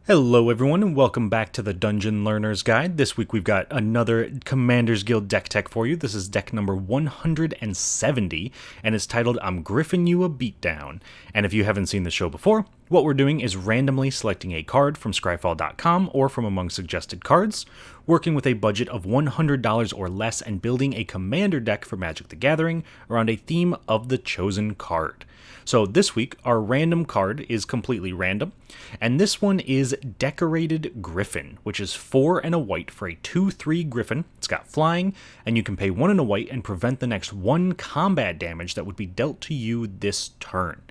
Hello everyone and welcome back to the Dungeon Learner's Guide. This week we've got another Commander's Guild deck tech for you. This is deck number 170 and it's titled I'm Griffin You a Beatdown. And if you haven't seen the show before, what we're doing is randomly selecting a card from scryfall.com or from among suggested cards, working with a budget of $100 or less and building a commander deck for Magic the Gathering around a theme of the chosen card. So this week, our random card is completely random, and this one is Decorated Griffin, which is 4 and a white for a 2/3 Griffin. It's got flying, and you can pay 1 and a white and prevent the next 1 combat damage that would be dealt to you this turn.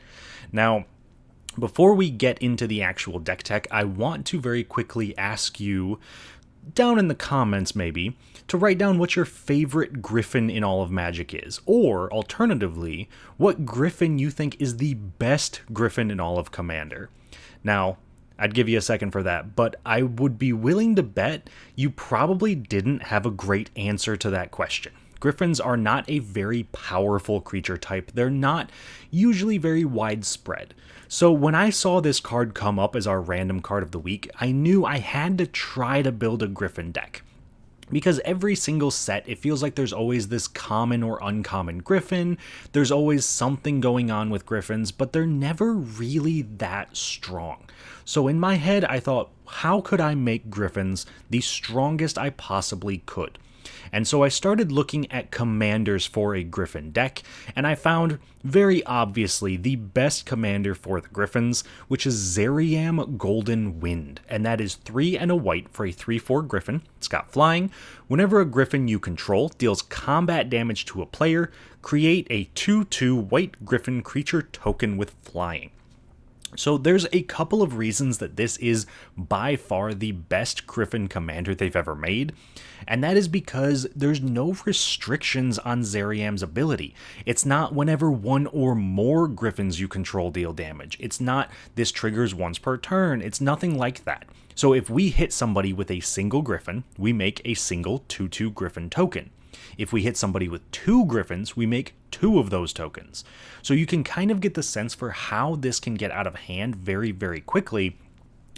Now, before we get into the actual deck tech, I want to very quickly ask you, down in the comments maybe, to write down what your favorite Griffin in all of Magic is, or alternatively, what Griffin you think is the best Griffin in all of Commander. Now, I'd give you a second for that, but I would be willing to bet you probably didn't have a great answer to that question. Griffins are not a very powerful creature type. They're not usually very widespread. So when I saw this card come up as our random card of the week, I knew I had to try to build a Griffin deck. Because every single set, it feels like there's always this common or uncommon Griffin. There's always something going on with Griffins, but they're never really that strong. So in my head, I thought, how could I make Griffins the strongest I possibly could? And so I started looking at commanders for a Griffin deck, and I found very obviously the best commander for the Griffins, which is Zeriam Golden Wind, and that is 3 and a white for a 3/4 Griffin. It's got flying. Whenever a Griffin you control deals combat damage to a player, create a 2/2 white Griffin creature token with flying. So there's a couple of reasons that this is by far the best Griffin commander they've ever made, and that is because there's no restrictions on Zeriam's ability. It's not whenever one or more Griffins you control deal damage. It's not this triggers once per turn. It's nothing like that. So if we hit somebody with a single Griffin, we make a single 2/2 Griffin token. If we hit somebody with 2 Griffins, we make 2 of those tokens. So you can kind of get the sense for how this can get out of hand very, very quickly.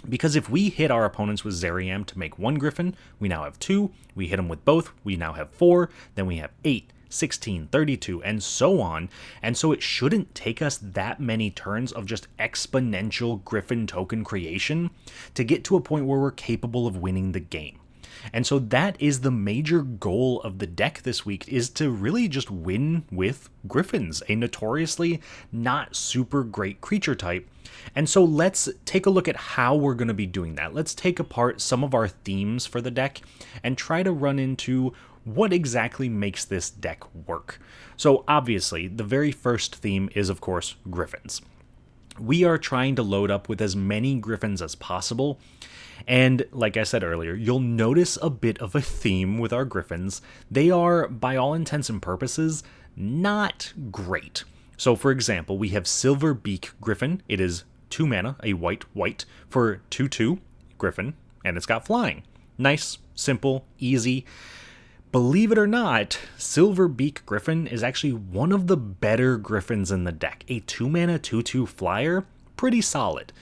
Because if we hit our opponents with Zeriam to make 1 Griffin, we now have 2. We hit them with both, we now have 4. Then we have 8, 16, 32, and so on. And so it shouldn't take us that many turns of just exponential Griffin token creation to get to a point where we're capable of winning the game. And so that is the major goal of the deck this week, is to really just win with Griffins, a notoriously not super great creature type. And so let's take a look at how we're going to be doing that. Let's take apart some of our themes for the deck and try to run into what exactly makes this deck work. So obviously, the very first theme is, of course, Griffins. We are trying to load up with as many Griffins as possible. And like I said earlier, you'll notice a bit of a theme with our Griffins. They are, by all intents and purposes, not great. So for example, we have Silver Beak Griffin. It is 2 mana, a white for 2/2 Griffin, and it's got flying. Nice, simple, easy. Believe it or not, Silver Beak Griffin is actually one of the better Griffins in the deck. A 2 mana 2/2 flyer, pretty solid.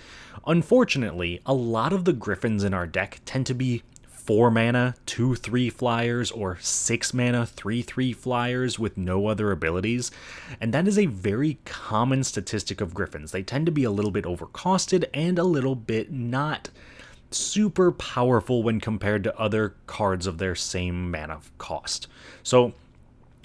Unfortunately, a lot of the Griffins in our deck tend to be 4 mana 2/3 flyers or 6 mana 3/3 flyers with no other abilities, and that is a very common statistic of Griffins. They tend to be a little bit overcosted and a little bit not super powerful when compared to other cards of their same mana cost. So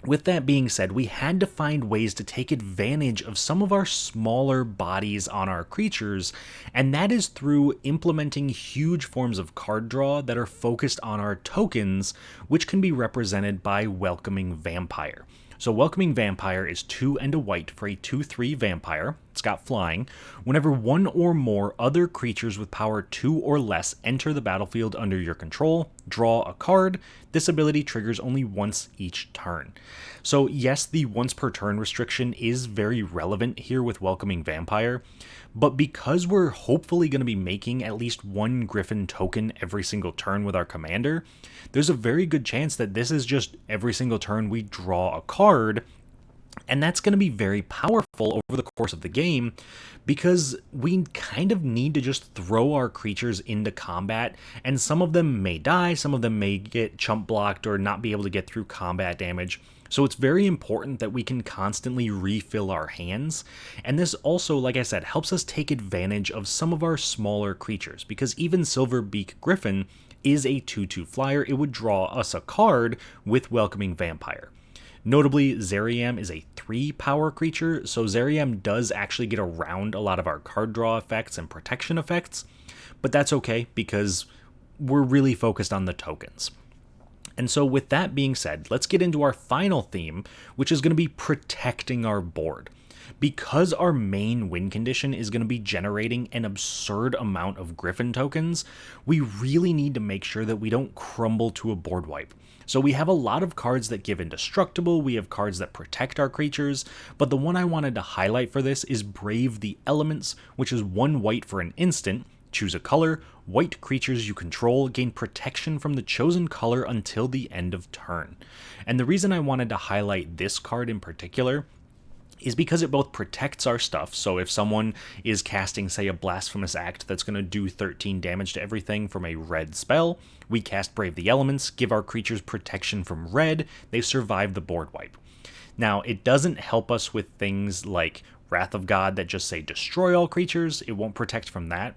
with that being said, we had to find ways to take advantage of some of our smaller bodies on our creatures, and that is through implementing huge forms of card draw that are focused on our tokens, which can be represented by Welcoming Vampire. So Welcoming Vampire is 2 and a white for a 2/3 vampire. It's got flying. Whenever 1 or more other creatures with power 2 or less enter the battlefield under your control, draw a card. This ability triggers only once each turn. So yes, the once per turn restriction is very relevant here with Welcoming Vampire, but because we're hopefully going to be making at least 1 Griffin token every single turn with our commander, there's a very good chance that this is just every single turn we draw a card, And that's going to be very powerful over the course of the game because we kind of need to just throw our creatures into combat, and some of them may die, some of them may get chump blocked or not be able to get through combat damage. So it's very important that we can constantly refill our hands, and this also, like I said, helps us take advantage of some of our smaller creatures, because even Silverbeak Griffin is a 2/2 flyer. It would draw us a card with Welcoming Vampire. Notably, Zeriam is a 3 power creature, so Zeriam does actually get around a lot of our card draw effects and protection effects, but that's okay because we're really focused on the tokens. And so with that being said, let's get into our final theme, which is going to be protecting our board. Because our main win condition is going to be generating an absurd amount of Griffin tokens, we really need to make sure that we don't crumble to a board wipe. So we have a lot of cards that give indestructible, we have cards that protect our creatures, but the one I wanted to highlight for this is Brave the Elements, which is 1 white for an instant. Choose a color, white creatures you control gain protection from the chosen color until the end of turn. And the reason I wanted to highlight this card in particular is because it both protects our stuff. So if someone is casting, say, a Blasphemous Act that's going to do 13 damage to everything from a red spell, we cast Brave the Elements, give our creatures protection from red, they survive the board wipe. Now, it doesn't help us with things like Wrath of God that just say destroy all creatures, it won't protect from that.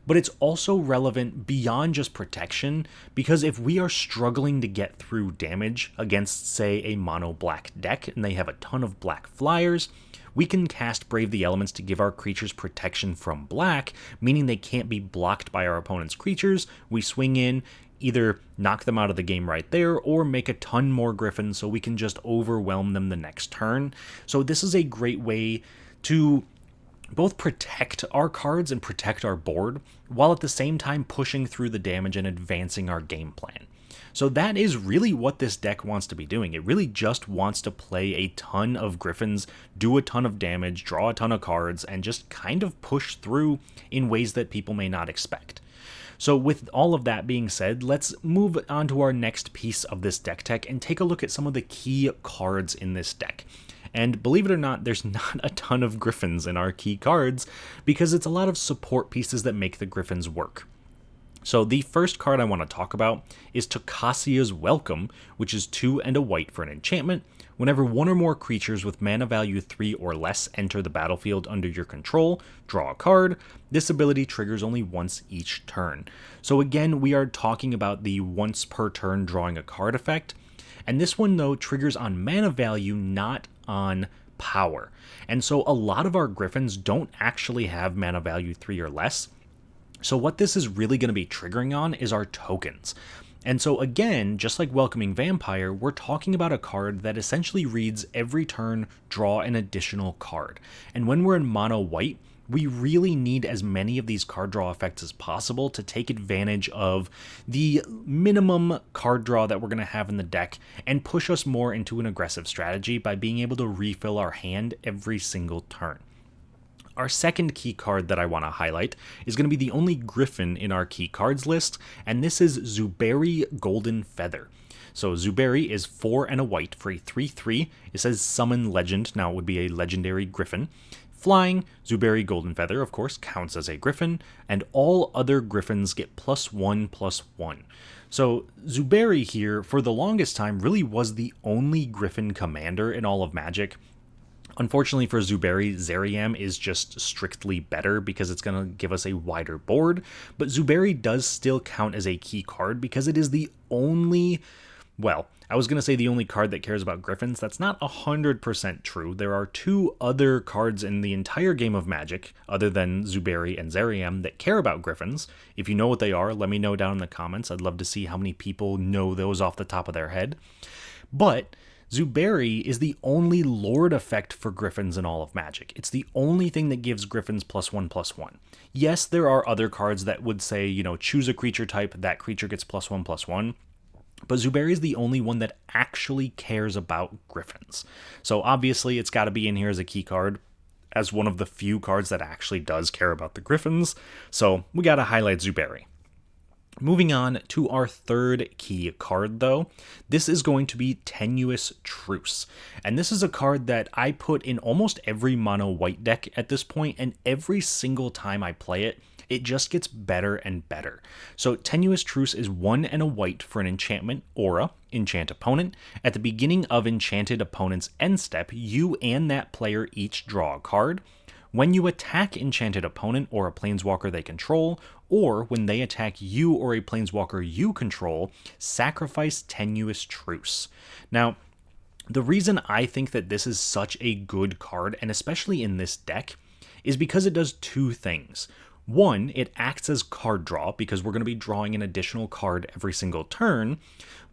But it's also relevant beyond just protection, because if we are struggling to get through damage against, say, a mono black deck and they have a ton of black flyers, we can cast Brave the Elements to give our creatures protection from black, meaning they can't be blocked by our opponent's creatures. We swing in, either knock them out of the game right there, or make a ton more Griffins so we can just overwhelm them the next turn. So this is a great way to both protect our cards and protect our board, while at the same time pushing through the damage and advancing our game plan. So that is really what this deck wants to be doing. It really just wants to play a ton of Griffins, do a ton of damage, draw a ton of cards, and just kind of push through in ways that people may not expect. So with all of that being said, let's move on to our next piece of this deck tech and take a look at some of the key cards in this deck. And believe it or not, there's not a ton of Griffins in our key cards because it's a lot of support pieces that make the Griffins work. So the first card I want to talk about is Tocasia's Welcome, which is 2 and a white for an enchantment. Whenever 1 or more creatures with mana value 3 or less enter the battlefield under your control, draw a card. This ability triggers only once each turn. So again, we are talking about the once per turn drawing a card effect. And this one, though, triggers on mana value, not on power. And so a lot of our Griffins don't actually have mana value 3 or less. So what this is really going to be triggering on is our tokens. And so again, just like Welcoming Vampire, we're talking about a card that essentially reads every turn, draw an additional card. And when we're in mono white, we really need as many of these card draw effects as possible to take advantage of the minimum card draw that we're going to have in the deck and push us more into an aggressive strategy by being able to refill our hand every single turn. Our second key card that I want to highlight is going to be the only Griffin in our key cards list, and this is Zuberi Golden Feather. So Zuberi is 4 and a white for a 3/3. It says Summon Legend. Now it would be a legendary Griffin. Flying, Zuberi Golden Feather, of course, counts as a Griffin, and all other Griffins get +1/+1. So Zuberi here, for the longest time, really was the only Griffin commander in all of Magic. Unfortunately for Zuberi, Zeriam is just strictly better because it's going to give us a wider board, but Zuberi does still count as a key card because it is the only, well, I was going to say the only card that cares about Griffins. That's not 100% true. There are 2 other cards in the entire game of Magic, other than Zuberi and Zeriam, that care about Griffins. If you know what they are, let me know down in the comments. I'd love to see how many people know those off the top of their head. But Zuberi is the only Lord effect for Griffins in all of Magic. It's the only thing that gives Griffins +1/+1. Yes, there are other cards that would say, choose a creature type, that creature gets +1/+1. But Zuberi is the only one that actually cares about Griffins. So obviously it's got to be in here as a key card, as one of the few cards that actually does care about the Griffins. So we got to highlight Zuberi. Moving on to our third key card, though, this is going to be Tenuous Truce. And this is a card that I put in almost every mono white deck at this point, and every single time I play it, it just gets better and better. So Tenuous Truce is 1 and a white for an enchantment, aura, enchant opponent. At the beginning of enchanted opponent's end step, you and that player each draw a card. When you attack enchanted opponent or a planeswalker they control, or when they attack you or a planeswalker you control, sacrifice Tenuous Truce. Now, the reason I think that this is such a good card, and especially in this deck, is because it does two things. One, it acts as card draw because we're going to be drawing an additional card every single turn,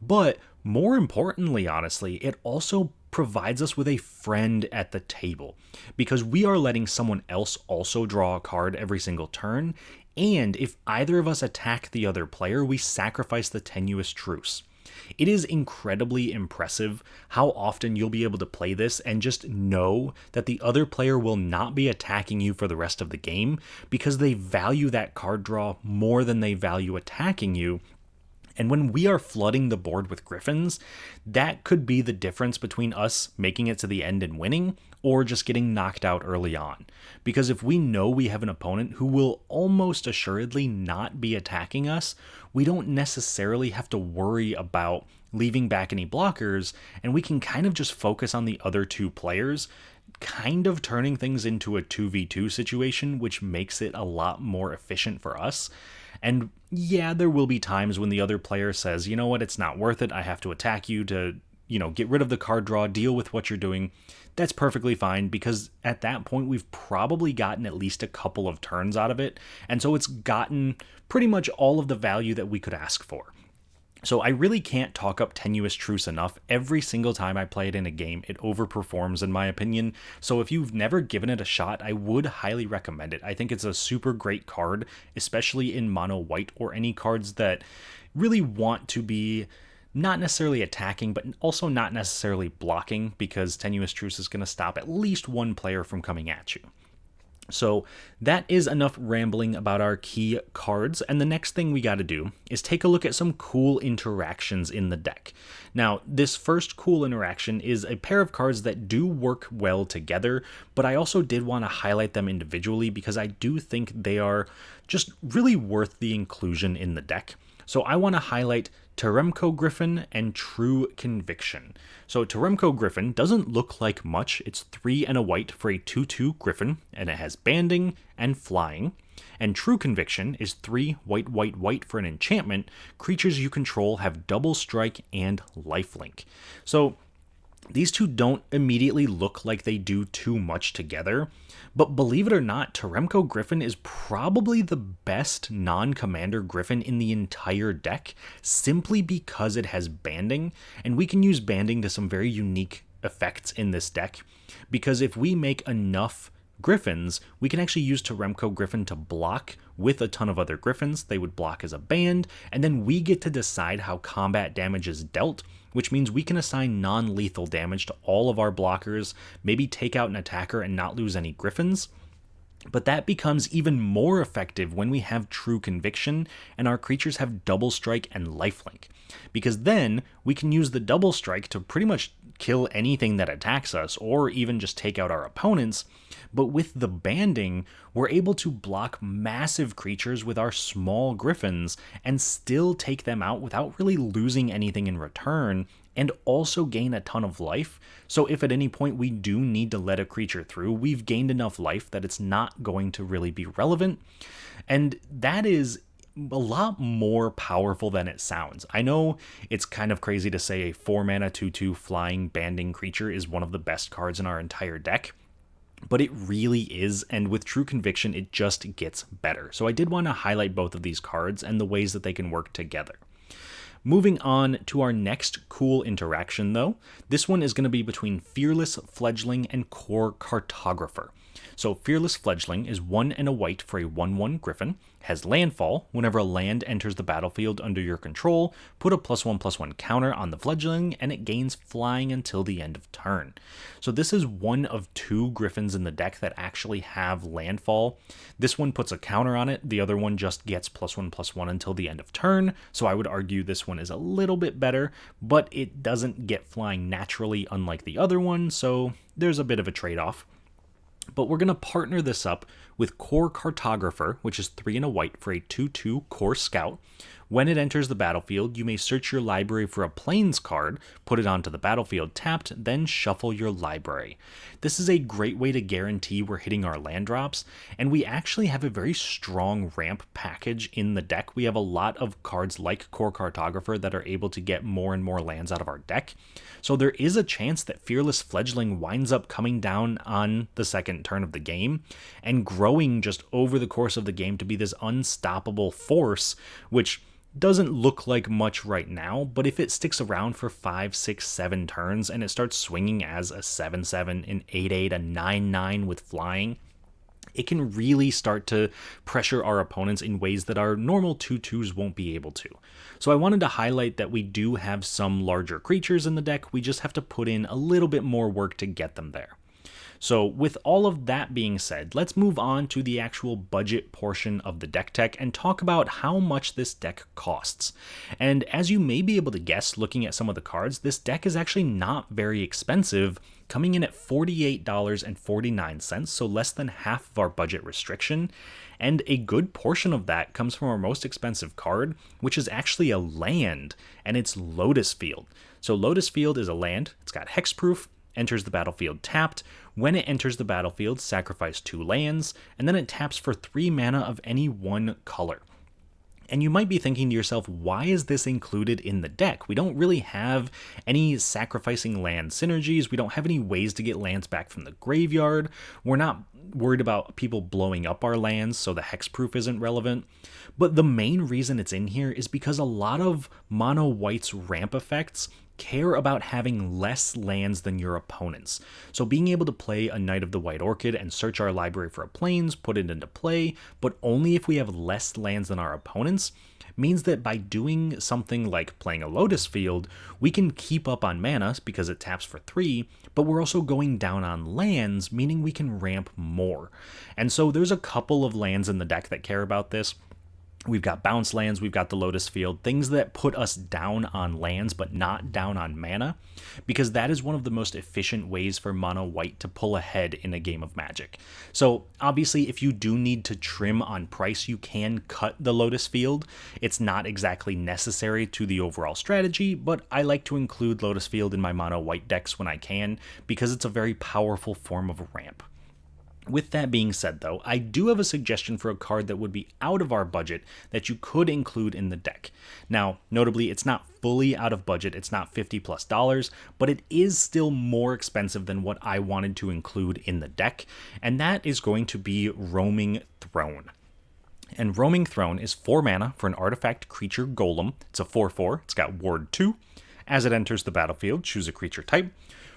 but more importantly, honestly, it also provides us with a friend at the table because we are letting someone else also draw a card every single turn, and if either of us attack the other player, we sacrifice the Tenuous Truce. It is incredibly impressive how often you'll be able to play this and just know that the other player will not be attacking you for the rest of the game because they value that card draw more than they value attacking you. And when we are flooding the board with Griffins, that could be the difference between us making it to the end and winning, or just getting knocked out early on. Because if we know we have an opponent who will almost assuredly not be attacking us, we don't necessarily have to worry about leaving back any blockers, and we can kind of just focus on the other two players, kind of turning things into a 2v2 situation, which makes it a lot more efficient for us. And yeah, there will be times when the other player says, you know what, it's not worth it, I have to attack you to, get rid of the card draw, deal with what you're doing. That's perfectly fine, because at that point we've probably gotten at least a couple of turns out of it, and so it's gotten pretty much all of the value that we could ask for. So I really can't talk up Tenuous Truce enough. Every single time I play it in a game, it overperforms in my opinion. So if you've never given it a shot, I would highly recommend it. I think it's a super great card, especially in mono white or any cards that really want to be not necessarily attacking, but also not necessarily blocking, because Tenuous Truce is going to stop at least one player from coming at you. So that is enough rambling about our key cards, and the next thing we got to do is take a look at some cool interactions in the deck. Now, this first cool interaction is a pair of cards that do work well together, but I also did want to highlight them individually because I do think they are just really worth the inclusion in the deck. So I want to highlight Zeriam Griffin and True Conviction. So Zeriam Griffin doesn't look like much. It's 3 and a white for a 2/2 Griffin, and it has banding and flying. And True Conviction is 3 white, white, white for an enchantment. Creatures you control have double strike and lifelink. So these two don't immediately look like they do too much together, but believe it or not, Zeriam Griffin is probably the best non-commander Griffin in the entire deck, simply because it has banding, and we can use banding to some very unique effects in this deck, because if we make enough Griffins, we can actually use Zeriam Griffin to block with a ton of other Griffins. They would block as a band, and then we get to decide how combat damage is dealt, which means we can assign non-lethal damage to all of our blockers, maybe take out an attacker and not lose any Griffins. But that becomes even more effective when we have True Conviction and our creatures have double strike and lifelink, because then we can use the double strike to pretty much kill anything that attacks us, or even just take out our opponents. But with the banding, we're able to block massive creatures with our small Griffins and still take them out without really losing anything in return, and also gain a ton of life. So if at any point we do need to let a creature through, we've gained enough life that it's not going to really be relevant. And that is a lot more powerful than it sounds. I know it's kind of crazy to say a 4-mana 2/2 flying banding creature is one of the best cards in our entire deck, but it really is, and with True Conviction it just gets better. So I did want to highlight both of these cards and the ways that they can work together. Moving on to our next cool interaction though, this one is going to be between Fearless Fledgling and Core Cartographer. So Fearless Fledgling is 1 and a white for a 1/1 Griffin, has landfall. Whenever a land enters the battlefield under your control, put a +1/+1 counter on the fledgling, and it gains flying until the end of turn. So this is one of 2 Griffins in the deck that actually have landfall. This one puts a counter on it, the other one just gets +1/+1 until the end of turn, so I would argue this one is a little bit better, but it doesn't get flying naturally unlike the other one, so there's a bit of a trade-off. But we're going to partner this up with Core Cartographer, which is 3 and a white for a 2/2 Core Scout. When it enters the battlefield, you may search your library for a Plains card, put it onto the battlefield tapped, then shuffle your library. This is a great way to guarantee we're hitting our land drops, and we actually have a very strong ramp package in the deck. We have a lot of cards like Core Cartographer that are able to get more and more lands out of our deck. So there is a chance that Fearless Fledgling winds up coming down on the second turn of the game and growing just over the course of the game to be this unstoppable force, which doesn't look like much right now, but if it sticks around for 5, 6, 7 turns and it starts swinging as a 7/7, an 8/8, a 9/9 with flying, it can really start to pressure our opponents in ways that our normal 2/2s won't be able to. So I wanted to highlight that we do have some larger creatures in the deck, we just have to put in a little bit more work to get them there. So with all of that being said, let's move on to the actual budget portion of the deck tech and talk about how much this deck costs. And as you may be able to guess looking at some of the cards, this deck is actually not very expensive, coming in at $48.49, so less than half of our budget restriction. And a good portion of that comes from our most expensive card, which is actually a land, and it's Lotus Field. So Lotus Field is a land, it's got hexproof, enters the battlefield tapped. When it enters the battlefield, sacrifice 2 lands, and then it taps for 3 mana of any one color. And you might be thinking to yourself, why is this included in the deck? We don't really have any sacrificing land synergies. We don't have any ways to get lands back from the graveyard. We're not worried about people blowing up our lands, so the hexproof isn't relevant. But the main reason it's in here is because a lot of mono white's ramp effects care about having less lands than your opponents. So being able to play a Knight of the White Orchid and search our library for a Plains, put it into play, but only if we have less lands than our opponents, means that by doing something like playing a Lotus Field, we can keep up on mana because it taps for 3, but we're also going down on lands, meaning we can ramp more. And so there's a couple of lands in the deck that care about this. We've got bounce lands, we've got the Lotus Field, things that put us down on lands but not down on mana, because that is one of the most efficient ways for mono white to pull ahead in a game of Magic. So obviously if you do need to trim on price, you can cut the Lotus Field. It's not exactly necessary to the overall strategy, but I like to include Lotus Field in my mono white decks when I can, because it's a very powerful form of ramp. With that being said though, I do have a suggestion for a card that would be out of our budget that you could include in the deck. Now, notably, it's not fully out of budget, it's not $50+, but it is still more expensive than what I wanted to include in the deck, and that is going to be Roaming Throne. And Roaming Throne is 4 mana for an artifact creature golem. It's a 4/4, it's got ward 2. As it enters the battlefield, choose a creature type.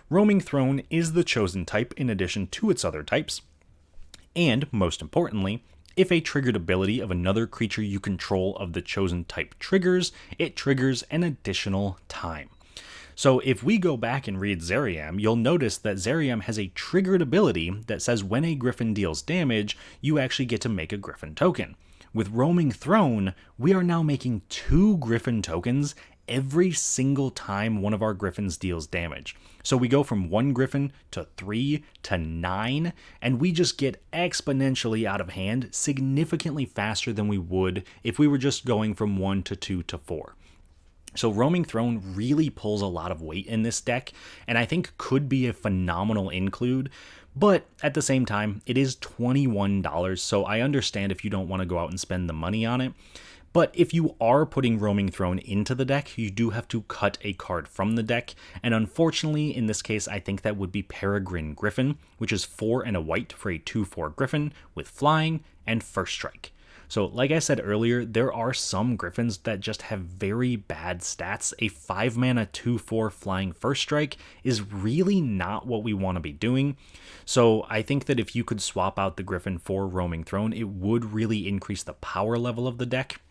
Roaming Throne is the chosen type in addition to its other types. And, most importantly, if a triggered ability of another creature you control of the chosen type triggers, it triggers an additional time. So if we go back and read Zeriam, you'll notice that Zeriam has a triggered ability that says when a Griffin deals damage, you actually get to make a Griffin token. With Roaming Throne, we are now making 2 Griffin tokens every single time one of our Griffins deals damage. So we go from 1 Griffin to 3 to 9, and we just get exponentially out of hand significantly faster than we would if we were just going from 1 to 2 to 4. So Roaming Throne really pulls a lot of weight in this deck, and I think could be a phenomenal include, but at the same time, it is $21, so I understand if you don't want to go out and spend the money on it. But if you are putting Roaming Throne into the deck, you do have to cut a card from the deck, and unfortunately, in this case, I think that would be Peregrine Griffin, which is 4 and a white for a 2/4 Griffin with flying and first strike. So like I said earlier, there are some Griffins that just have very bad stats. A 5 mana 2/4 flying first strike is really not what we want to be doing. So I think that if you could swap out the Griffin for Roaming Throne, it would really increase the power level of the deck.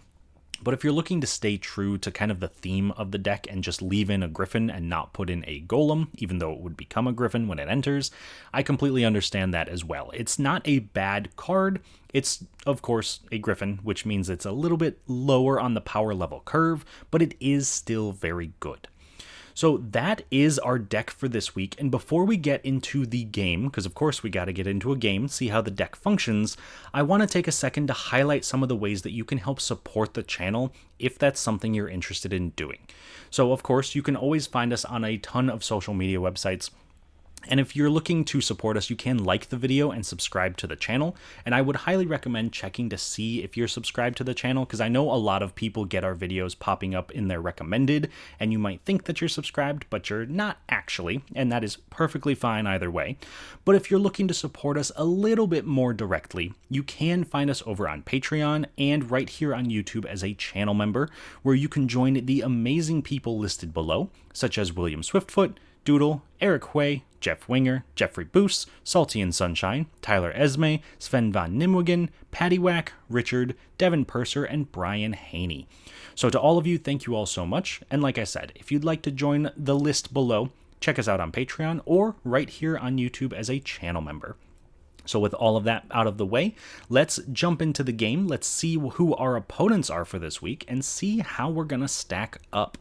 But if you're looking to stay true to kind of the theme of the deck and just leave in a Griffin and not put in a Golem, even though it would become a Griffin when it enters, I completely understand that as well. It's not a bad card. It's, of course, a Griffin, which means it's a little bit lower on the power level curve, but it is still very good. So that is our deck for this week, and before we get into the game, because of course we got to get into a game, see how the deck functions, I want to take a second to highlight some of the ways that you can help support the channel if that's something you're interested in doing. So of course you can always find us on a ton of social media websites. And if you're looking to support us, you can like the video and subscribe to the channel. And I would highly recommend checking to see if you're subscribed to the channel, because I know a lot of people get our videos popping up in their recommended, and you might think that you're subscribed, but you're not actually, and that is perfectly fine either way. But if you're looking to support us a little bit more directly, you can find us over on Patreon and right here on YouTube as a channel member, where you can join the amazing people listed below, such as William Swiftfoot, Doodle, Eric Way, Jeff Winger, Jeffrey Boos, Salty and Sunshine, Tyler Esme, Sven von Nimwegen, Paddywhack, Richard, Devin Purser, and Brian Haney. So to all of you, thank you all so much, and like I said, if you'd like to join the list below, check us out on Patreon or right here on YouTube as a channel member. So with all of that out of the way, let's jump into the game. Let's see who our opponents are for this week and see how we're going to stack up.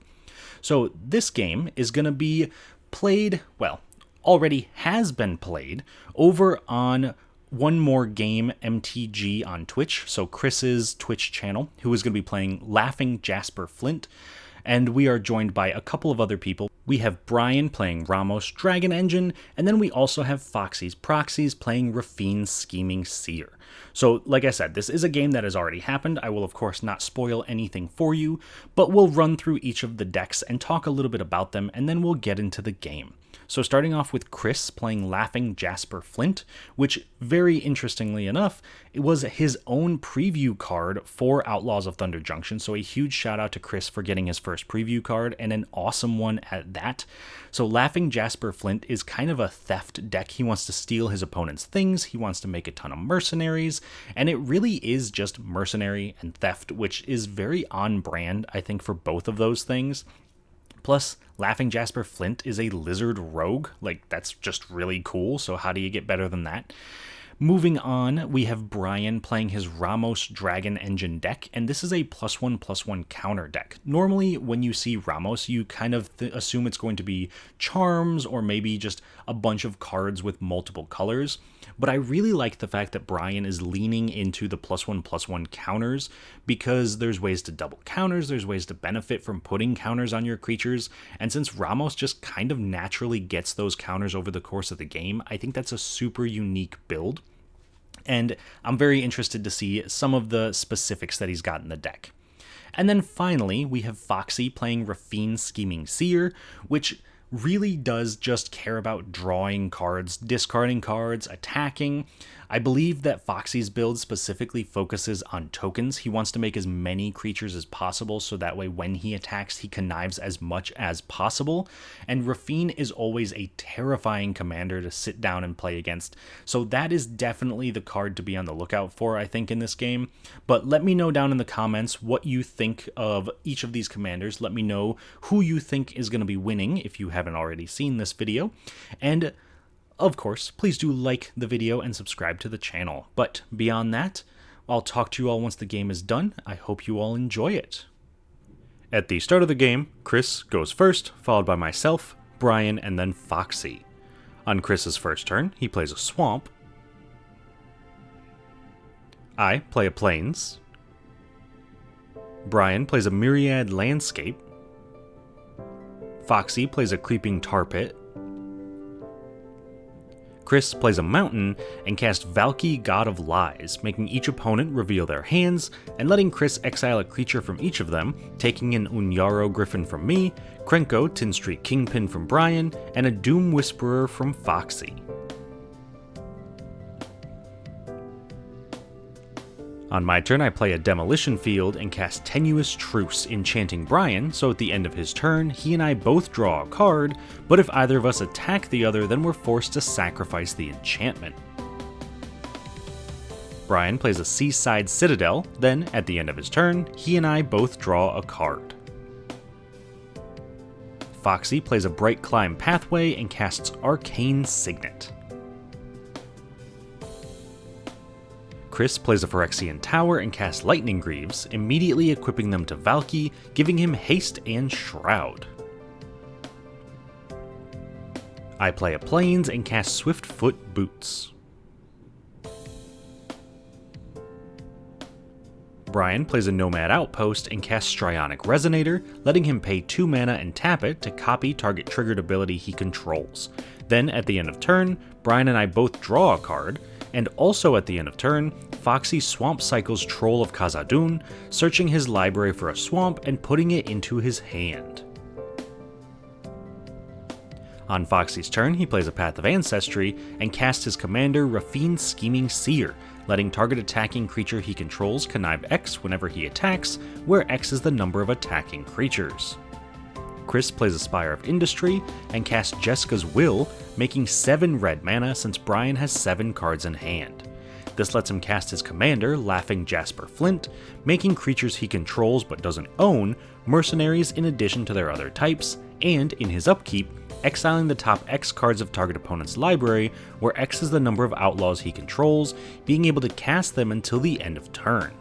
So this game is going to be played, well, already has been played over on One More Game MTG on Twitch, so Chris's Twitch channel, who is going to be playing Laughing Jasper Flint, and we are joined by a couple of other people. We have Brian playing Ramos Dragon Engine, and then we also have Foxy's Proxies playing Raffine's Scheming Seer. So, like I said, this is a game that has already happened. I will, of course, not spoil anything for you, but we'll run through each of the decks and talk a little bit about them, and then we'll get into the game. So starting off with Chris playing Laughing Jasper Flint, which, very interestingly enough, it was his own preview card for Outlaws of Thunder Junction, so a huge shout out to Chris for getting his first preview card, and an awesome one at that. So Laughing Jasper Flint is kind of a theft deck. He wants to steal his opponent's things, he wants to make a ton of mercenaries, and it really is just mercenary and theft, which is very on brand, I think, for both of those things. Plus, Laughing Jasper Flint is a lizard rogue. Like, that's just really cool, so how do you get better than that? Moving on, we have Brian playing his Ramos Dragon Engine deck, and this is a +1/+1 counter deck. Normally, when you see Ramos, you kind of assume it's going to be charms, or maybe just a bunch of cards with multiple colors. But I really like the fact that Brian is leaning into the +1/+1 counters, because there's ways to double counters, there's ways to benefit from putting counters on your creatures, and since Ramos just kind of naturally gets those counters over the course of the game, I think that's a super unique build. And I'm very interested to see some of the specifics that he's got in the deck. And then finally, we have Foxy playing Raffine's Scheming Seer, which really does just care about drawing cards, discarding cards, attacking. I believe that Foxy's build specifically focuses on tokens. He wants to make as many creatures as possible, so that way when he attacks, he connives as much as possible. And Raffine is always a terrifying commander to sit down and play against. So that is definitely the card to be on the lookout for, I think, in this game. But let me know down in the comments what you think of each of these commanders. Let me know who you think is going to be winning if you haven't already seen this video. And of course, please do like the video and subscribe to the channel. But beyond that, I'll talk to you all once the game is done. I hope you all enjoy it. At the start of the game, Chris goes first, followed by myself, Brian, and then Foxy. On Chris's first turn, he plays a swamp. I play a plains. Brian plays a myriad landscape. Foxy plays a creeping tar pit. Chris plays a mountain and casts Valky, God of Lies, making each opponent reveal their hands and letting Chris exile a creature from each of them, taking an Unyaro Griffin from me, Krenko Tin Street Kingpin from Brian, and a Doom Whisperer from Foxy. On my turn, I play a Demolition Field and cast Tenuous Truce, enchanting Brian, so at the end of his turn, he and I both draw a card, but if either of us attack the other, then we're forced to sacrifice the enchantment. Brian plays a Seaside Citadel, then, at the end of his turn, he and I both draw a card. Foxy plays a Bright Climb Pathway and casts Arcane Signet. Chris plays a Phyrexian Tower and casts Lightning Greaves, immediately equipping them to Valky, giving him Haste and Shroud. I play a Plains and cast Swiftfoot Boots. Brian plays a Nomad Outpost and casts Strionic Resonator, letting him pay 2 mana and tap it to copy target triggered ability he controls. Then, at the end of turn, Brian and I both draw a card, and also at the end of turn, Foxy swamp cycles Troll of Khazad-dûm, searching his library for a swamp and putting it into his hand. On Foxy's turn, he plays a Path of Ancestry and casts his commander Rafine Scheming Seer, letting target attacking creature he controls connive X whenever he attacks, where X is the number of attacking creatures. Chris plays a Spire of Industry and casts Jeska's Will, making 7 red mana since Brian has 7 cards in hand. This lets him cast his commander, Laughing Jasper Flint, making creatures he controls but doesn't own mercenaries in addition to their other types, and in his upkeep, exiling the top X cards of target opponent's library, where X is the number of outlaws he controls, being able to cast them until the end of turn.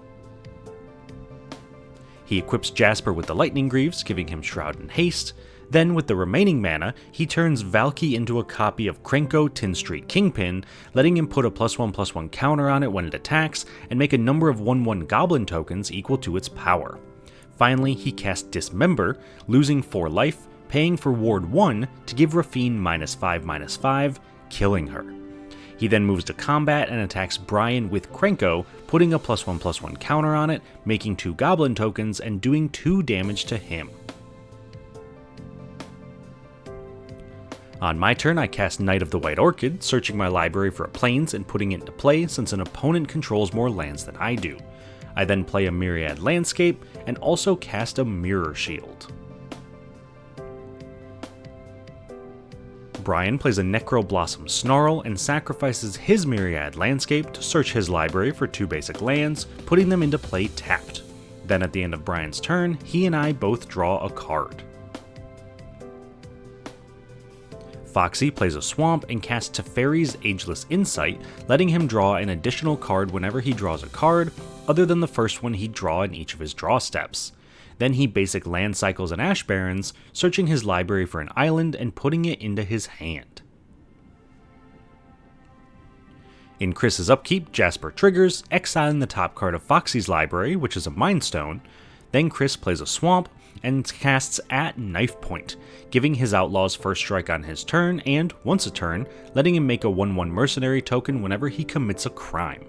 He equips Jasper with the Lightning Greaves, giving him Shroud and Haste. Then, with the remaining mana, he turns Valky into a copy of Krenko Tin Street Kingpin, letting him put a +1/+1 counter on it when it attacks, and make a number of 1/1 Goblin tokens equal to its power. Finally, he casts Dismember, losing 4 life, paying for Ward 1 to give Rafine -5/-5, killing her. He then moves to combat and attacks Brian with Krenko, putting a +1/+1 counter on it, making 2 Goblin tokens and doing 2 damage to him. On my turn, I cast Knight of the White Orchid, searching my library for a Plains and putting it into play since an opponent controls more lands than I do. I then play a Myriad Landscape and also cast a Mirror Shield. Brian plays a Necroblossom Snarl and sacrifices his Myriad Landscape to search his library for 2 basic lands, putting them into play tapped. Then at the end of Brian's turn, he and I both draw a card. Foxy plays a Swamp and casts Teferi's Ageless Insight, letting him draw an additional card whenever he draws a card, other than the first one he'd draw in each of his draw steps. Then he basic land cycles and Ash Barrens, searching his library for an island and putting it into his hand. In Chris's upkeep, Jasper triggers, exiling the top card of Foxy's library, which is a Mind Stone. Then Chris plays a Swamp and casts At Knife Point, giving his outlaws first strike on his turn and, once a turn, letting him make a 1/1 mercenary token whenever he commits a crime.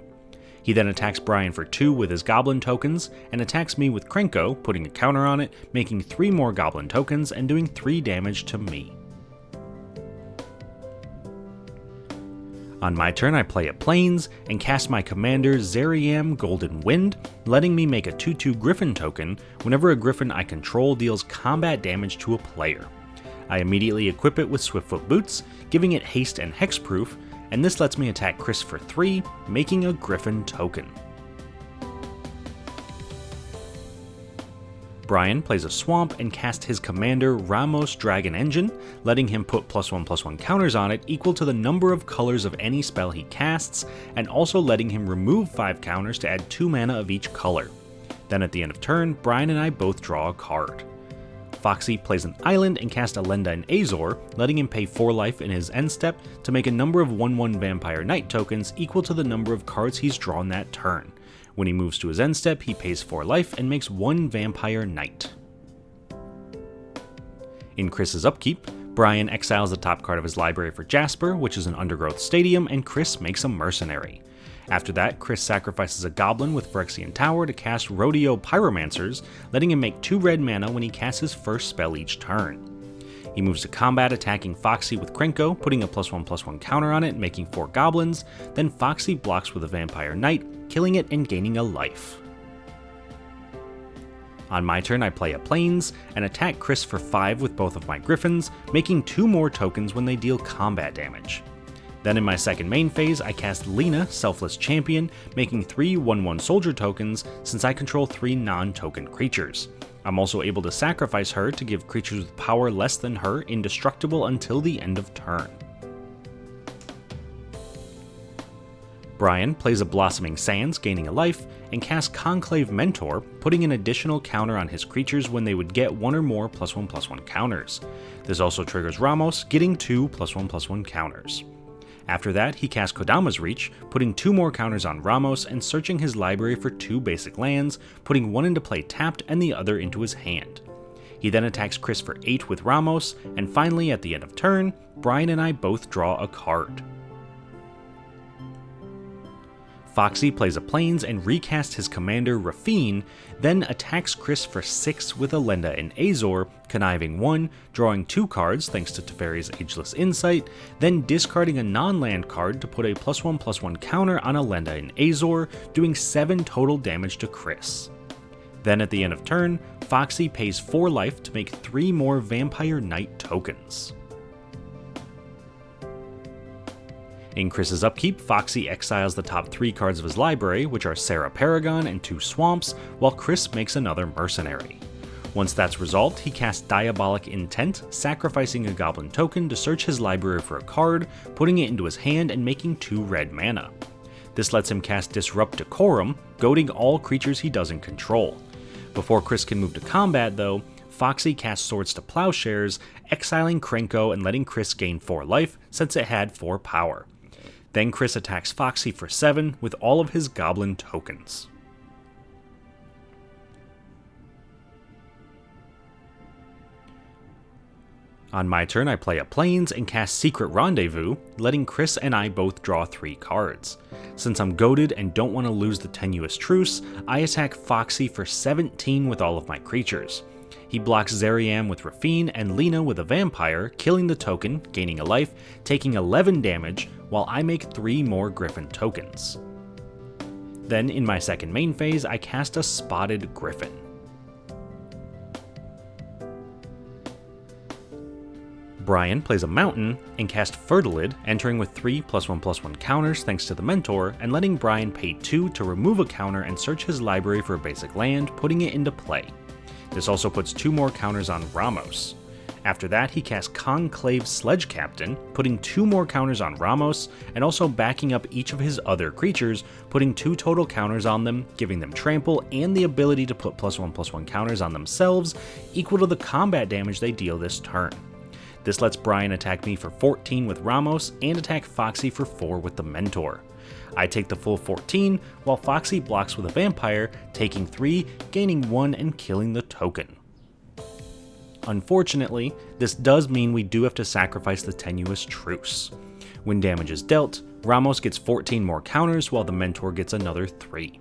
He then attacks Brian for 2 with his Goblin tokens, and attacks me with Krenko, putting a counter on it, making 3 more Goblin tokens and doing 3 damage to me. On my turn, I play a Plains and cast my commander Zeriam Golden Wind, letting me make a 2/2 Griffin token whenever a Griffin I control deals combat damage to a player. I immediately equip it with Swiftfoot Boots, giving it haste and hexproof, and this lets me attack Chris for 3, making a Griffin token. Brian plays a Swamp and casts his commander Ramos Dragon Engine, letting him put +1/+1 counters on it equal to the number of colors of any spell he casts, and also letting him remove 5 counters to add 2 mana of each color. Then at the end of turn, Brian and I both draw a card. Foxy plays an island and casts Elenda and Azor, letting him pay 4 life in his end step to make a number of 1/1 Vampire Knight tokens equal to the number of cards he's drawn that turn. When he moves to his end step, he pays 4 life and makes 1 Vampire Knight. In Chris's upkeep, Brian exiles the top card of his library for Jasper, which is an Undergrowth Stadium, and Chris makes a Mercenary. After that, Chris sacrifices a Goblin with Phyrexian Tower to cast Rodeo Pyromancers, letting him make 2 red mana when he casts his first spell each turn. He He moves to combat, attacking Foxy with Krenko, putting a +1/+1 counter on it, making 4 goblins. Then Foxy blocks with a Vampire Knight, killing it and gaining a life. On my turn, I play a Plains and attack Chris for 5 with both of my Griffins, making 2 more tokens when they deal combat damage. Then in my second main phase, I cast Lena, Selfless Champion, making 3 1/1 soldier tokens since I control 3 non-token creatures. I'm also able to sacrifice her to give creatures with power less than her indestructible until the end of turn. Brian plays a Blossoming Sands, gaining a life, and casts Conclave Mentor, putting an additional counter on his creatures when they would get 1 or more +1/+1 counters. This also triggers Ramos, getting 2 +1/+1 counters. After that, he casts Kodama's Reach, putting 2 more counters on Ramos and searching his library for 2 basic lands, putting 1 into play tapped and the other into his hand. He then attacks Chris for 8 with Ramos, and finally at the end of turn, Brian and I both draw a card. Foxy plays a Plains and recasts his commander Griffin, then attacks Chris for 6 with Elenda and Azor, conniving 1, drawing 2 cards thanks to Teferi's Ageless Insight, then discarding a non-land card to put a +1/+1 counter on Elenda and Azor, doing 7 total damage to Chris. Then at the end of turn, Foxy pays 4 life to make 3 more Vampire Knight tokens. In Chris's upkeep, Foxy exiles the top 3 cards of his library, which are Sarah Paragon and 2 Swamps, while Chris makes another Mercenary. Once that's resolved, he casts Diabolic Intent, sacrificing a Goblin token to search his library for a card, putting it into his hand and making 2 red mana. This lets him cast Disrupt Decorum, goading all creatures he doesn't control. Before Chris can move to combat though, Foxy casts Swords to Plowshares, exiling Krenko and letting Chris gain 4 life since it had 4 power. Then Chris attacks Foxy for 7 with all of his Goblin tokens. On my turn, I play a Plains and cast Secret Rendezvous, letting Chris and I both draw 3 cards. Since I'm goaded and don't want to lose the Tenuous Truce, I attack Foxy for 17 with all of my creatures. He blocks Zeriam with Griffin and Lena with a Vampire, killing the token, gaining a life, taking 11 damage, while I make 3 more Griffin tokens. Then in my second main phase, I cast a Spotted Griffin. Brian plays a Mountain and casts Fertilid, entering with 3 +1/+1 counters thanks to the Mentor, and letting Brian pay 2 to remove a counter and search his library for a basic land, putting it into play. This also puts 2 more counters on Ramos. After that, he casts Conclave Sledge Captain, putting 2 more counters on Ramos, and also backing up each of his other creatures, putting 2 total counters on them, giving them trample and the ability to put +1/+1 counters on themselves, equal to the combat damage they deal this turn. This lets Brian attack me for 14 with Ramos, and attack Foxy for 4 with the Mentor. I take the full 14, while Foxy blocks with a Vampire, taking 3, gaining 1, and killing the token. Unfortunately, this does mean we do have to sacrifice the Tenuous Truce. When damage is dealt, Ramos gets 14 more counters, while the Mentor gets another 3.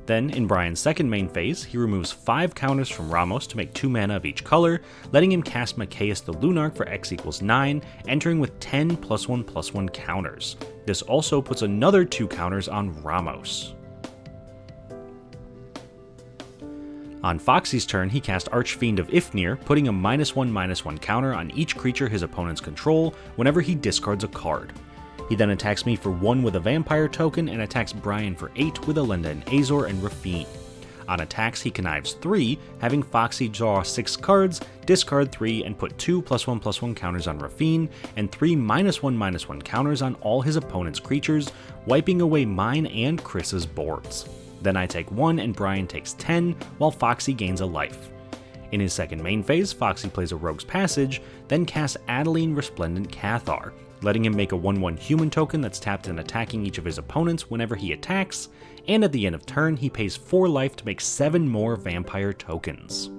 Then, in Brian's second main phase, he removes 5 counters from Ramos to make 2 mana of each color, letting him cast Machias the Lunarch for X = 9, entering with 10 +1/+1 counters. This also puts another 2 counters on Ramos. On Foxy's turn, he cast Archfiend of Ifnir, putting a -1/-1 counter on each creature his opponents control whenever he discards a card. He then attacks me for 1 with a Vampire token and attacks Brian for 8 with Elenda and Azor and Griffin. On attacks, he connives 3, having Foxy draw 6 cards, discard 3, and put 2 +1/+1 counters on Griffin, and 3 -1/-1 counters on all his opponent's creatures, wiping away mine and Chris's boards. Then I take 1 and Brian takes 10, while Foxy gains a life. In his second main phase, Foxy plays a Rogue's Passage, then casts Adeline Resplendent Cathar, letting him make a 1/1 human token that's tapped and attacking each of his opponents whenever he attacks, and at the end of turn, he pays 4 life to make 7 more Vampire tokens.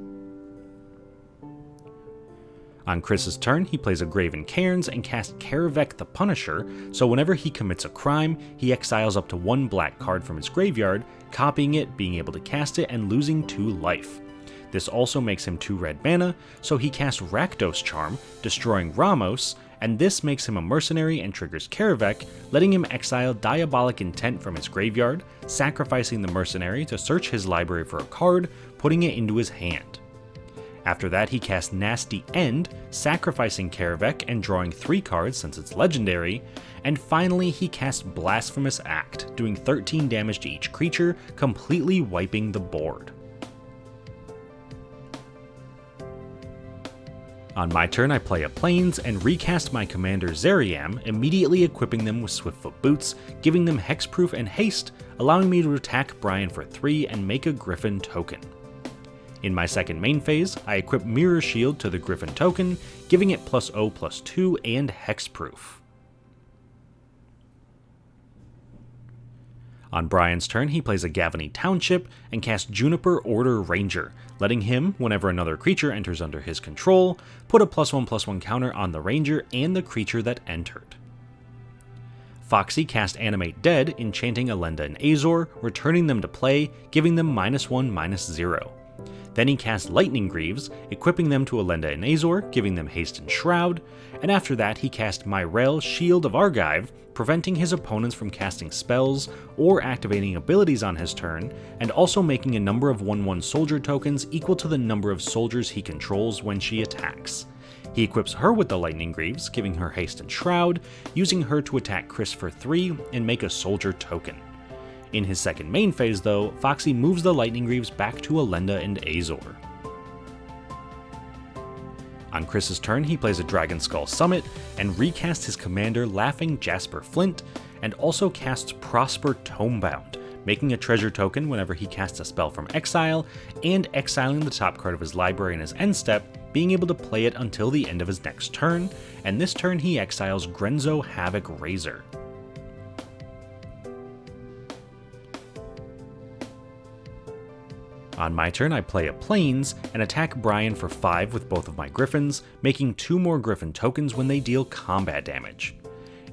On Chris's turn, he plays a Graven Cairns and casts Karavek the Punisher, so whenever he commits a crime, he exiles up to 1 black card from his graveyard, copying it, being able to cast it, and losing 2 life. This also makes him 2 red mana, so he casts Rakdos Charm, destroying Ramos, and this makes him a mercenary and triggers Karavek, letting him exile Diabolic Intent from his graveyard, sacrificing the mercenary to search his library for a card, putting it into his hand. After that, he casts Nasty End, sacrificing Karavek and drawing 3 cards since it's legendary, and finally he casts Blasphemous Act, doing 13 damage to each creature, completely wiping the board. On my turn, I play a Plains and recast my commander Zeriam, immediately equipping them with Swiftfoot Boots, giving them Hexproof and Haste, allowing me to attack Brian for 3 and make a Griffin token. In my second main phase, I equip Mirror Shield to the Griffin token, giving it +0/+2 and Hexproof. On Brian's turn, he plays a Gavany Township and casts Juniper Order Ranger, letting him, whenever another creature enters under his control, put a +1/+1 counter on the Ranger and the creature that entered. Foxy cast Animate Dead, enchanting Elenda and Azor, returning them to play, giving them -1/-0. Then he cast Lightning Greaves, equipping them to Elenda and Azor, giving them Haste and Shroud, and after that he cast Myrel Shield of Argive, preventing his opponents from casting spells or activating abilities on his turn, and also making a number of 1/1 soldier tokens equal to the number of soldiers he controls when she attacks. He equips her with the Lightning Greaves, giving her Haste and Shroud, using her to attack Chris for 3 and make a soldier token. In his second main phase though, Foxy moves the Lightning Greaves back to Elenda and Azor. On Chris's turn, he plays a Dragon Skull Summit and recasts his commander Laughing Jasper Flint, and also casts Prosper Tomebound, making a treasure token whenever he casts a spell from exile, and exiling the top card of his library in his end step, being able to play it until the end of his next turn, and this turn he exiles Grenzo Havoc Razor. On my turn, I play a Plains and attack Brian for 5 with both of my Griffins, making 2 more Griffin tokens when they deal combat damage.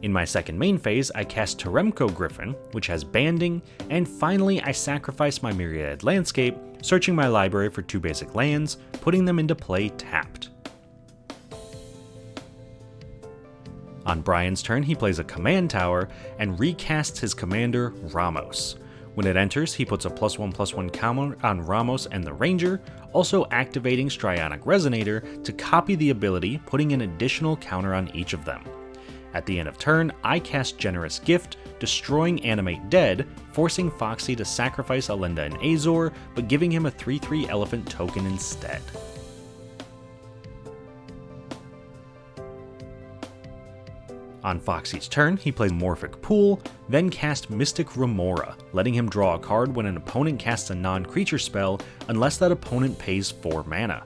In my second main phase, I cast Teremco Griffin, which has banding, and finally I sacrifice my Myriad Landscape, searching my library for 2 basic lands, putting them into play tapped. On Brian's turn, he plays a Command Tower and recasts his commander Ramos. When it enters, he puts a +1/+1 counter on Ramos and the Ranger, also activating Strionic Resonator to copy the ability, putting an additional counter on each of them. At the end of turn, I cast Generous Gift, destroying Animate Dead, forcing Foxy to sacrifice Elenda and Azor, but giving him a 3/3 Elephant token instead. On Foxy's turn, he plays Morphic Pool, then casts Mystic Remora, letting him draw a card when an opponent casts a non-creature spell unless that opponent pays 4 mana.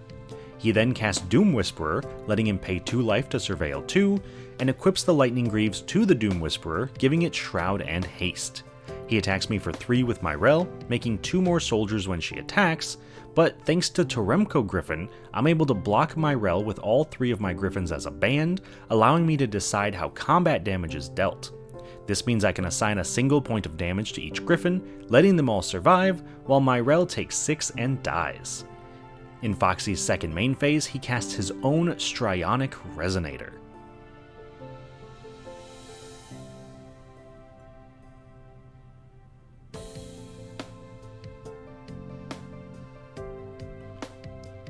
He then casts Doom Whisperer, letting him pay 2 life to surveil 2, and equips the Lightning Greaves to the Doom Whisperer, giving it Shroud and Haste. He attacks me for 3 with Myrel, making 2 more soldiers when she attacks, but thanks to Teremco Griffin, I'm able to block Myrel with all 3 of my Griffins as a band, allowing me to decide how combat damage is dealt. This means I can assign a single point of damage to each Griffin, letting them all survive, while Myrel takes 6 and dies. In Foxy's second main phase, he casts his own Strionic Resonator.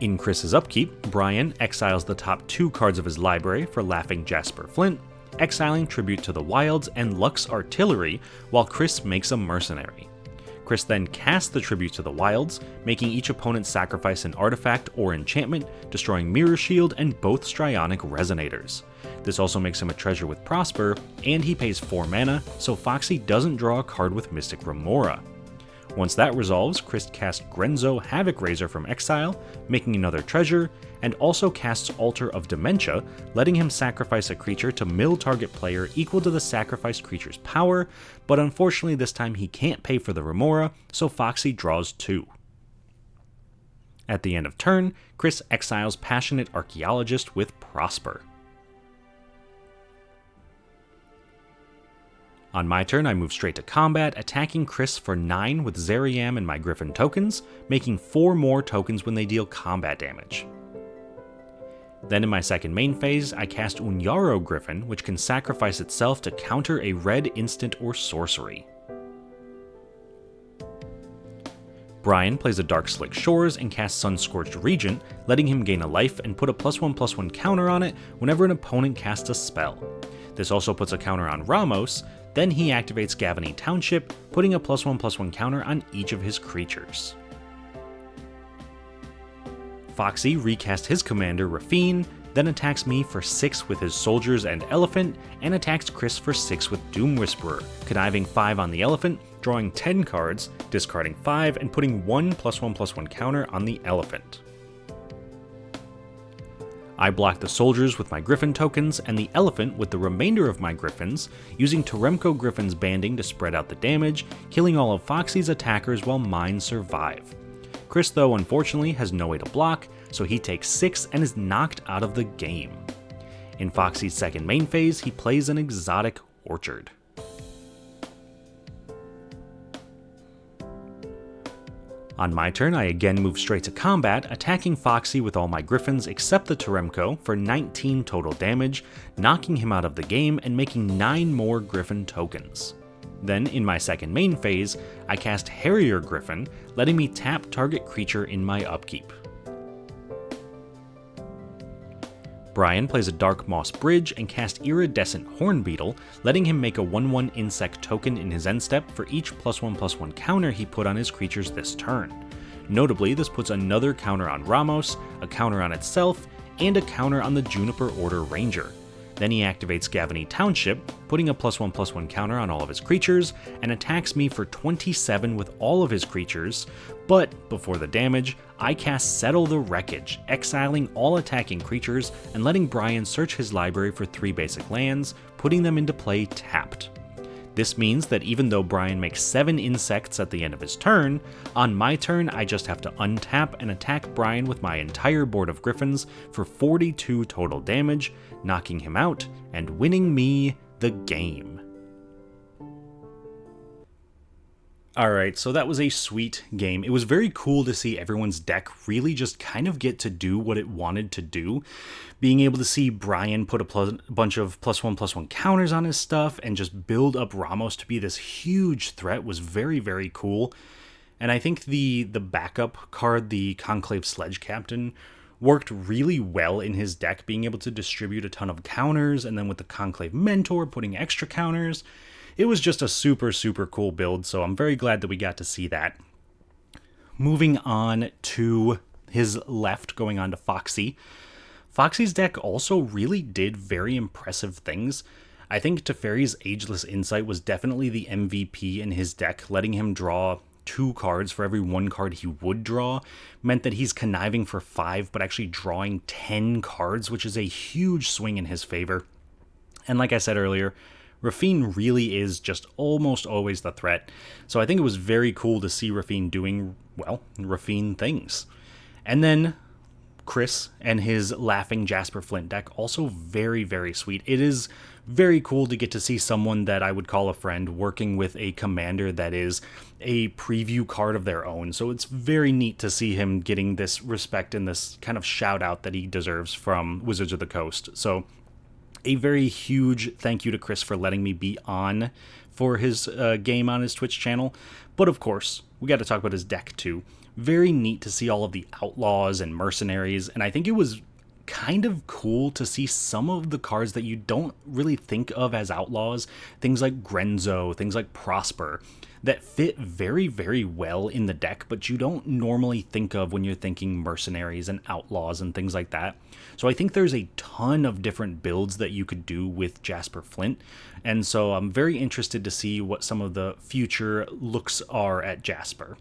In Chris's upkeep, Brian exiles the top 2 cards of his library for Laughing Jasper Flint, exiling Tribute to the Wilds and Lux Artillery, while Chris makes a mercenary. Chris then casts the Tribute to the Wilds, making each opponent sacrifice an artifact or enchantment, destroying Mirror Shield and both Strionic Resonators. This also makes him a treasure with Prosper, and he pays 4 mana, so Foxy doesn't draw a card with Mystic Remora. Once that resolves, Chris casts Grenzo Havoc Razor from exile, making another treasure, and also casts Altar of Dementia, letting him sacrifice a creature to mill target player equal to the sacrificed creature's power, but unfortunately this time he can't pay for the Remora, so Foxy draws 2. At the end of turn, Chris exiles Passionate Archaeologist with Prosper. On my turn, I move straight to combat, attacking Chris for 9 with Zeriam and my Griffin tokens, making 4 more tokens when they deal combat damage. Then in my second main phase, I cast Unyaro Griffin, which can sacrifice itself to counter a red instant or sorcery. Brian plays a Dark Slick Shores and casts Sunscorched Regent, letting him gain a life and put a +1/+1 counter on it whenever an opponent casts a spell. This also puts a counter on Ramos, then he activates Gavany Township, putting a +1/+1 counter on each of his creatures. Foxy recast his commander Griffin, then attacks me for 6 with his soldiers and elephant, and attacks Chris for 6 with Doom Whisperer, conniving 5 on the elephant, drawing 10 cards, discarding 5, and putting 1 +1/+1 counter on the elephant. I block the soldiers with my Griffin tokens and the elephant with the remainder of my Griffins, using Teremko Griffin's banding to spread out the damage, killing all of Foxy's attackers while mine survive. Chris, though, unfortunately has no way to block, so he takes 6 and is knocked out of the game. In Foxy's second main phase, he plays an exotic orchard. On my turn, I again move straight to combat, attacking Foxy with all my Griffins except the Teremko for 19 total damage, knocking him out of the game and making 9 more Griffin tokens. Then, in my second main phase, I cast Harrier Griffin, letting me tap target creature in my upkeep. Brian plays a Dark Moss Bridge and casts Iridescent Hornbeetle, letting him make a 1/1 insect token in his end step for each +1/+1 counter he put on his creatures this turn. Notably, this puts another counter on Ramos, a counter on itself, and a counter on the Juniper Order Ranger. Then he activates Gavany Township, putting a +1/+1 counter on all of his creatures, and attacks me for 27 with all of his creatures, but before the damage, I cast Settle the Wreckage, exiling all attacking creatures and letting Brian search his library for 3 basic lands, putting them into play tapped. This means that even though Brian makes 7 insects at the end of his turn, on my turn I just have to untap and attack Brian with my entire board of Griffins for 42 total damage, knocking him out and winning me the game. Alright, so that was a sweet game. It was very cool to see everyone's deck really just kind of get to do what it wanted to do. Being able to see Brian put a bunch of +1/+1 counters on his stuff and just build up Ramos to be this huge threat was very, very cool. And I think the backup card, the Conclave Sledge Captain, worked really well in his deck, being able to distribute a ton of counters, and then with the Conclave Mentor putting extra counters. It was just a super, super cool build, so I'm very glad that we got to see that. Moving on to his left, going on to Foxy. Foxy's deck also really did very impressive things. I think Teferi's Ageless Insight was definitely the MVP in his deck, letting him draw 2 cards for every 1 card he would draw, meant that he's conniving for 5, but actually drawing 10 cards, which is a huge swing in his favor. And like I said earlier, Griffin really is just almost always the threat, so I think it was very cool to see Griffin doing, well, Griffin things. And then Chris and his Laughing Jasper Flint deck, also very, very sweet. It is very cool to get to see someone that I would call a friend working with a commander that is a preview card of their own, so it's very neat to see him getting this respect and this kind of shout out that he deserves from Wizards of the Coast. So a very huge thank you to Chris for letting me be on for his game on his Twitch channel. But of course, we got to talk about his deck too. Very neat to see all of the outlaws and mercenaries, and I think it was kind of cool to see some of the cards that you don't really think of as outlaws, things like Grenzo, things like Prosper, that fit very, very well in the deck, but you don't normally think of when you're thinking mercenaries and outlaws and things like that. So I think there's a ton of different builds that you could do with Jasper Flint, and so I'm very interested to see what some of the future looks are at Jasper.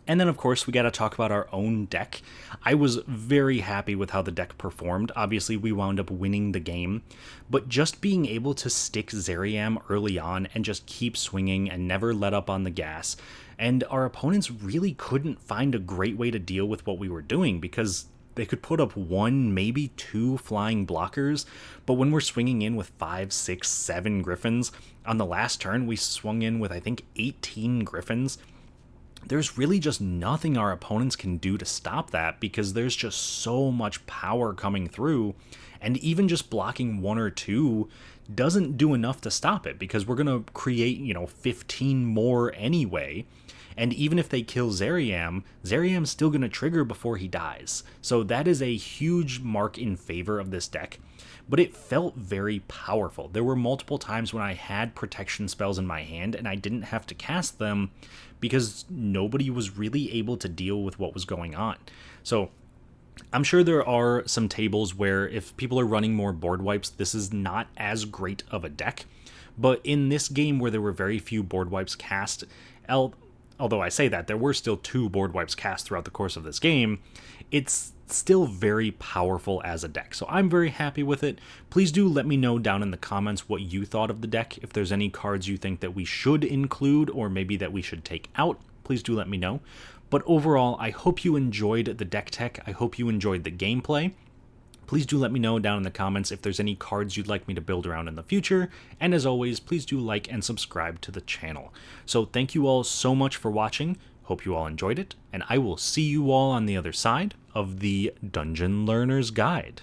And then, of course, we got to talk about our own deck. I was very happy with how the deck performed. Obviously, we wound up winning the game, but just being able to stick Zeriam early on and just keep swinging and never let up on the gas. And our opponents really couldn't find a great way to deal with what we were doing, because put up one, maybe two flying blockers, but when we're swinging in with 5, 6, 7 Griffins, on the last turn we swung in with I think 18 Griffins. There's really just nothing our opponents can do to stop that because there's just so much power coming through, and even just blocking one or two doesn't do enough to stop it because we're going to create, 15 more anyway. And even if they kill Zeriam, Zeriam's still going to trigger before he dies. So that is a huge mark in favor of this deck. But it felt very powerful. There were multiple times when I had protection spells in my hand and I didn't have to cast them because nobody was really able to deal with what was going on. So I'm sure there are some tables where if people are running more board wipes, this is not as great of a deck. But in this game where there were very few board wipes cast, although I say that, there were still 2 board wipes cast throughout the course of this game, it's still very powerful as a deck. So I'm very happy with it. Please do let me know down in the comments what you thought of the deck. If there's any cards you think that we should include or maybe that we should take out, please do let me know. But overall, I hope you enjoyed the deck tech. I hope you enjoyed the gameplay. Please do let me know down in the comments if there's any cards you'd like me to build around in the future. And as always, please do like and subscribe to the channel. So thank you all so much for watching. Hope you all enjoyed it, and I will see you all on the other side of the Dungeon Learner's Guide.